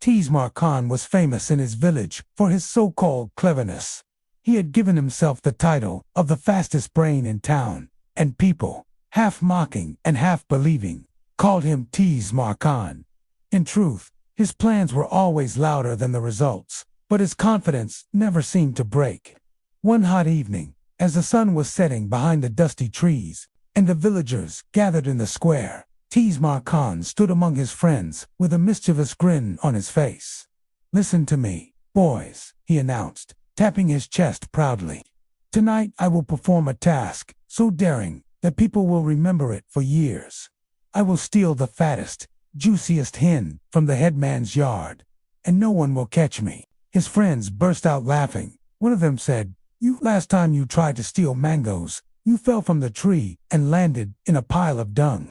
Tees Maar Khan was famous in his village for his so-called cleverness. He had given himself the title of the fastest brain in town, and people, half mocking and half believing, called him Tees Maar Khan. In truth, his plans were always louder than the results, but his confidence never seemed to break. One hot evening, as the sun was setting behind the dusty trees, and the villagers gathered in the square, Tees Maar Khan stood among his friends with a mischievous grin on his face. "Listen to me, boys," he announced, tapping his chest proudly. "Tonight I will perform a task so daring that people will remember it for years. I will steal the fattest, juiciest hen from the headman's yard, and no one will catch me." His friends burst out laughing. One of them said, Last time you tried to steal mangoes, you fell from the tree and landed in a pile of dung."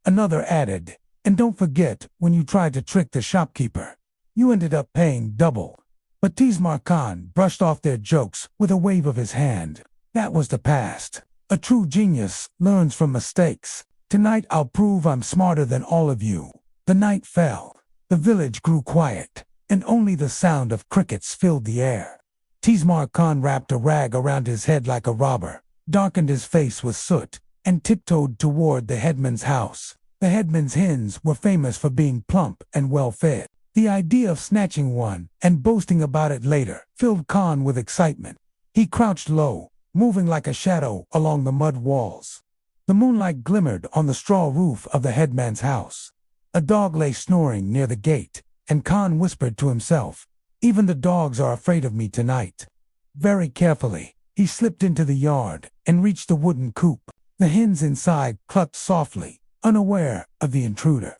Another added, "And don't forget when you tried to trick the shopkeeper. You ended up paying double." But Tees Maar Khan brushed off their jokes with a wave of his hand. "That was the past. A true genius learns from mistakes. Tonight I'll prove I'm smarter than all of you." The night fell. The village grew quiet, and only the sound of crickets filled the air. Tees Maar Khan wrapped a rag around his head like a robber, darkened his face with soot, and tiptoed toward the headman's house. The headman's hens were famous for being plump and well-fed. The idea of snatching one and boasting about it later filled Khan with excitement. He crouched low, moving like a shadow along the mud walls. The moonlight glimmered on the straw roof of the headman's house. A dog lay snoring near the gate, and Khan whispered to himself, "Even the dogs are afraid of me tonight." Very carefully, he slipped into the yard and reached the wooden coop. The hens inside clucked softly, unaware of the intruder.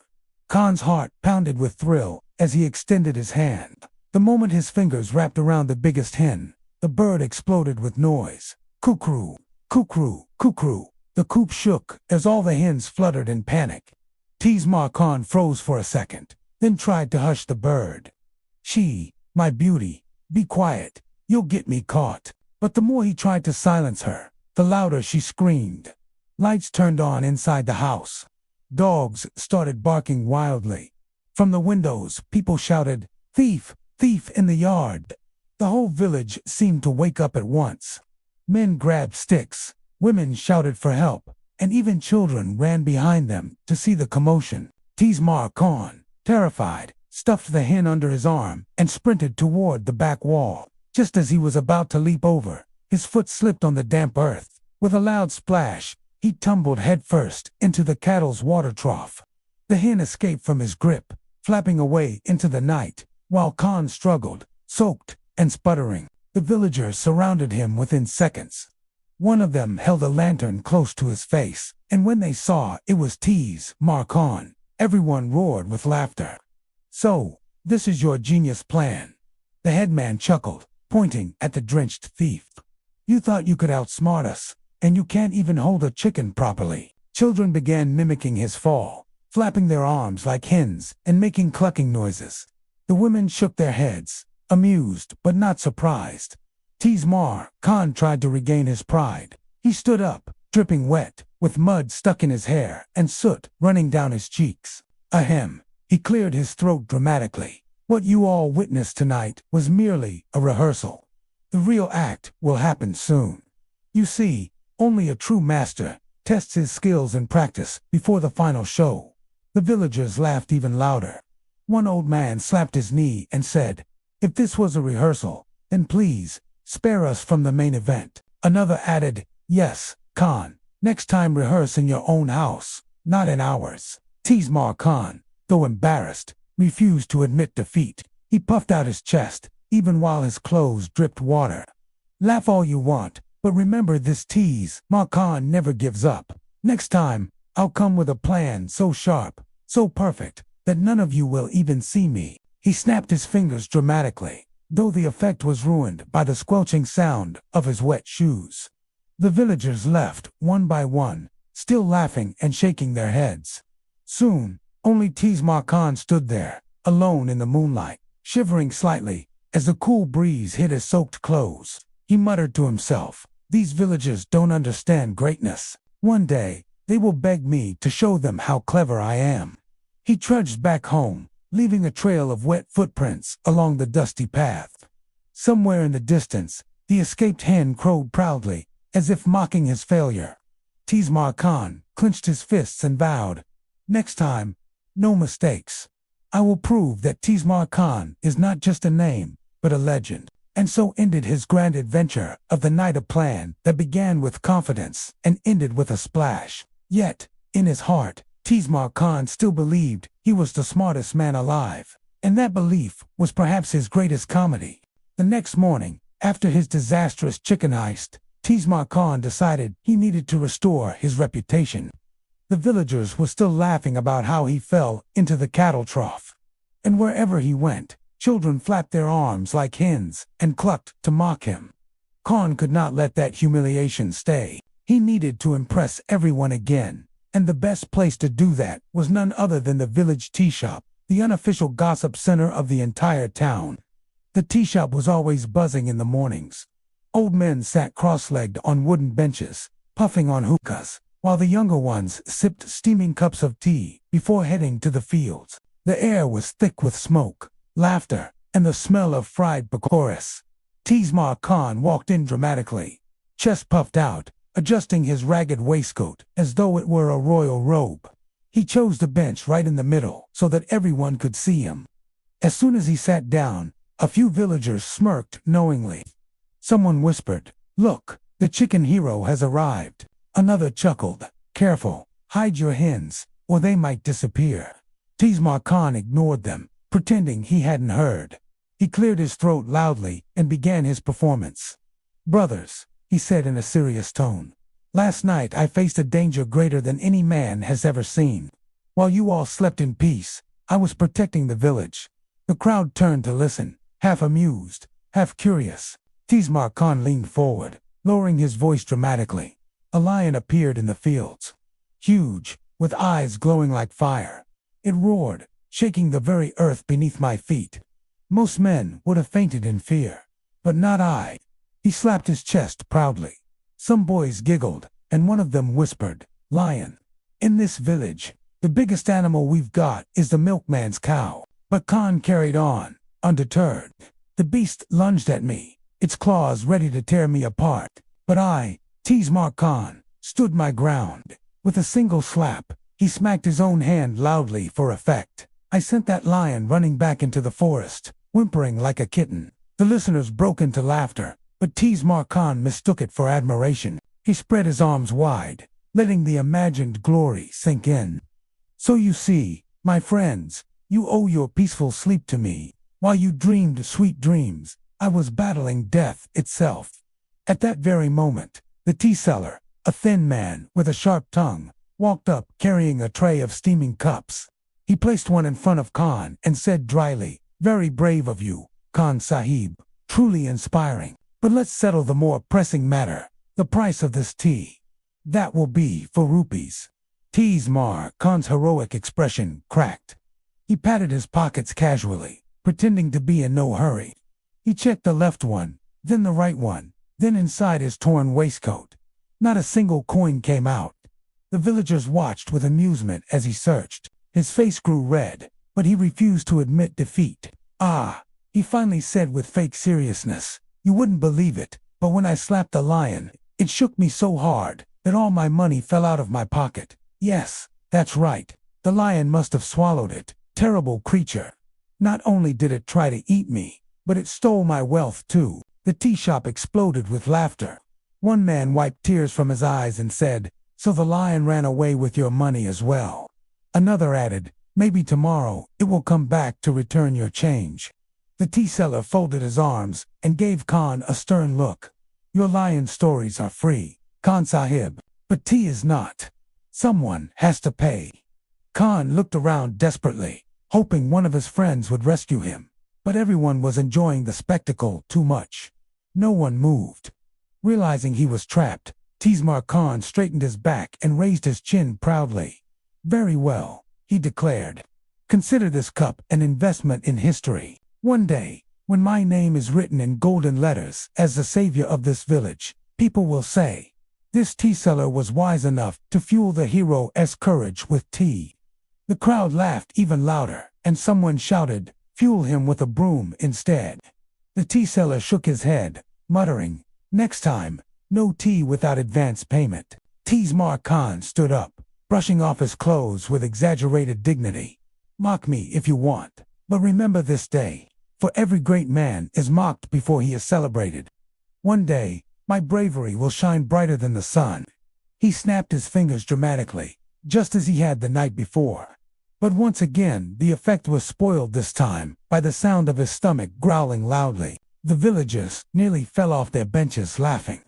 Khan's heart pounded with thrill as he extended his hand. The moment his fingers wrapped around the biggest hen, the bird exploded with noise. "Cuckoo! Cuckoo! Cuckoo!" The coop shook as all the hens fluttered in panic. Tees Maar Khan froze for a second, then tried to hush the bird. My beauty, be quiet, you'll get me caught." But the more he tried to silence her, the louder she screamed. Lights turned on inside the house. Dogs started barking wildly. From the windows, people shouted, "Thief! Thief in the yard!" The whole village seemed to wake up at once. Men grabbed sticks, women shouted for help, and even children ran behind them to see the commotion. Tees Maar Khan, terrified, stuffed the hen under his arm and sprinted toward the back wall. Just as he was about to leap over, his foot slipped on the damp earth. With a loud splash, he tumbled headfirst into the cattle's water trough. The hen escaped from his grip, flapping away into the night, while Khan struggled, soaked and sputtering. The villagers surrounded him within seconds. One of them held a lantern close to his face, and when they saw it was Tees Maar Khan, everyone roared with laughter. "So, this is your genius plan?" The headman chuckled, pointing at the drenched thief. "You thought you could outsmart us, and you can't even hold a chicken properly." Children began mimicking his fall, flapping their arms like hens and making clucking noises. The women shook their heads, amused but not surprised. Tees Maar Khan tried to regain his pride. He stood up, dripping wet, with mud stuck in his hair and soot running down his cheeks. Ahem. He cleared his throat dramatically. "What you all witnessed tonight was merely a rehearsal. The real act will happen soon. You see, only a true master tests his skills in practice before the final show." The villagers laughed even louder. One old man slapped his knee and said, "If this was a rehearsal, then please, spare us from the main event." Another added, "Yes, Khan, next time rehearse in your own house, not in ours." Tees Maar Khan, though embarrassed, refused to admit defeat. He puffed out his chest, even while his clothes dripped water. "Laugh all you want, but remember this: Tees Maar Khan never gives up. Next time, I'll come with a plan so sharp, so perfect, that none of you will even see me." He snapped his fingers dramatically, though the effect was ruined by the squelching sound of his wet shoes. The villagers left, one by one, still laughing and shaking their heads. Soon, only Tees Maar Khan stood there, alone in the moonlight, shivering slightly as the cool breeze hit his soaked clothes. He muttered to himself, "These villagers don't understand greatness. One day, they will beg me to show them how clever I am." He trudged back home, leaving a trail of wet footprints along the dusty path. Somewhere in the distance, the escaped hen crowed proudly, as if mocking his failure. Tees Maar Khan clenched his fists and vowed, "Next time, no mistakes. I will prove that Tees Maar Khan is not just a name, but a legend." And so ended his grand adventure of the night, a plan that began with confidence and ended with a splash. Yet, in his heart, Tees Maar Khan still believed he was the smartest man alive, and that belief was perhaps his greatest comedy. The next morning, after his disastrous chicken heist, Tees Maar Khan decided he needed to restore his reputation. The villagers were still laughing about how he fell into the cattle trough. And wherever he went, children flapped their arms like hens and clucked to mock him. Khan could not let that humiliation stay. He needed to impress everyone again, and the best place to do that was none other than the village tea shop, the unofficial gossip center of the entire town. The tea shop was always buzzing in the mornings. Old men sat cross-legged on wooden benches, puffing on hookahs, while the younger ones sipped steaming cups of tea before heading to the fields. The air was thick with smoke, laughter, and the smell of fried pakoras. Tees Maar Khan walked in dramatically, chest puffed out, adjusting his ragged waistcoat as though it were a royal robe. He chose the bench right in the middle so that everyone could see him. As soon as he sat down, a few villagers smirked knowingly. Someone whispered, "Look, the chicken hero has arrived." Another chuckled, "Careful, hide your hens, or they might disappear." Tees Maar Khan ignored them, pretending he hadn't heard. He cleared his throat loudly and began his performance. "Brothers," he said in a serious tone, "last night I faced a danger greater than any man has ever seen. While you all slept in peace, I was protecting the village." The crowd turned to listen, half amused, half curious. Tees Maar Khan leaned forward, lowering his voice dramatically. A lion appeared in the fields. Huge, with eyes glowing like fire. It roared, shaking the very earth beneath my feet. Most men would have fainted in fear, but not I. He slapped his chest proudly. Some boys giggled, and one of them whispered, "Lion. In this village, the biggest animal we've got is the milkman's cow." But Khan carried on, undeterred. The beast lunged at me, its claws ready to tear me apart. But I, Tees Maar Khan, stood my ground. With a single slap, he smacked his own hand loudly for effect. I sent that lion running back into the forest, whimpering like a kitten. The listeners broke into laughter, but Tees Maar Khan mistook it for admiration. He spread his arms wide, letting the imagined glory sink in. "So you see, my friends, you owe your peaceful sleep to me. While you dreamed sweet dreams, I was battling death itself." At that very moment, the tea seller, a thin man with a sharp tongue, walked up carrying a tray of steaming cups. He placed one in front of Khan and said dryly, "Very brave of you, Khan Sahib, truly inspiring. But let's settle the more pressing matter, the price of this tea. That will be 4 rupees." Tees Maar Khan's heroic expression cracked. He patted his pockets casually, pretending to be in no hurry. He checked the left one, then the right one, then inside his torn waistcoat. Not a single coin came out. The villagers watched with amusement as he searched. His face grew red, but he refused to admit defeat. "Ah," he finally said with fake seriousness, "you wouldn't believe it, but when I slapped the lion, it shook me so hard that all my money fell out of my pocket. Yes, that's right. The lion must have swallowed it. Terrible creature. Not only did it try to eat me, but it stole my wealth too." The tea shop exploded with laughter. One man wiped tears from his eyes and said, "So the lion ran away with your money as well." Another added, "Maybe tomorrow it will come back to return your change." The tea seller folded his arms and gave Khan a stern look. "Your lion stories are free, Khan Sahib, but tea is not. Someone has to pay." Khan looked around desperately, hoping one of his friends would rescue him, but everyone was enjoying the spectacle too much. No one moved. Realizing he was trapped, Tees Maar Khan straightened his back and raised his chin proudly. "Very well," he declared. "Consider this cup an investment in history. One day, when my name is written in golden letters as the savior of this village, people will say, 'This tea seller was wise enough to fuel the hero's courage with tea.'" The crowd laughed even louder. and someone shouted, "Fuel him with a broom instead." The tea seller shook his head, muttering, "Next time, no tea without advance payment." Tees Maar Khan stood up, brushing off his clothes with exaggerated dignity. "Mock me if you want, but remember this day, for every great man is mocked before he is celebrated. One day, my bravery will shine brighter than the sun." He snapped his fingers dramatically, just as he had the night before. But once again, the effect was spoiled this time by the sound of his stomach growling loudly. The villagers nearly fell off their benches laughing.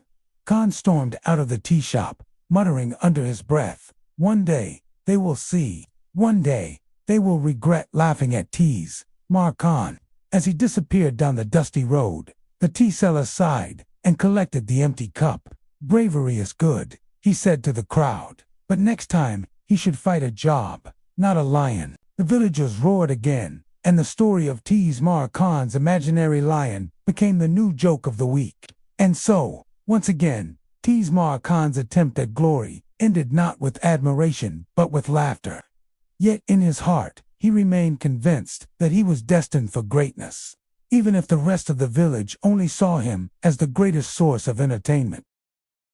Khan stormed out of the tea shop, muttering under his breath, "One day, they will see. One day, they will regret laughing at Tees Maar Khan." As he disappeared down the dusty road, the tea seller sighed and collected the empty cup. "Bravery is good," he said to the crowd, "but next time he should fight a job, not a lion." The villagers roared again, and the story of Tees Maar Khan's imaginary lion became the new joke of the week. And so, once again, Tees Maar Khan's attempt at glory ended not with admiration but with laughter. Yet in his heart, he remained convinced that he was destined for greatness, even if the rest of the village only saw him as the greatest source of entertainment.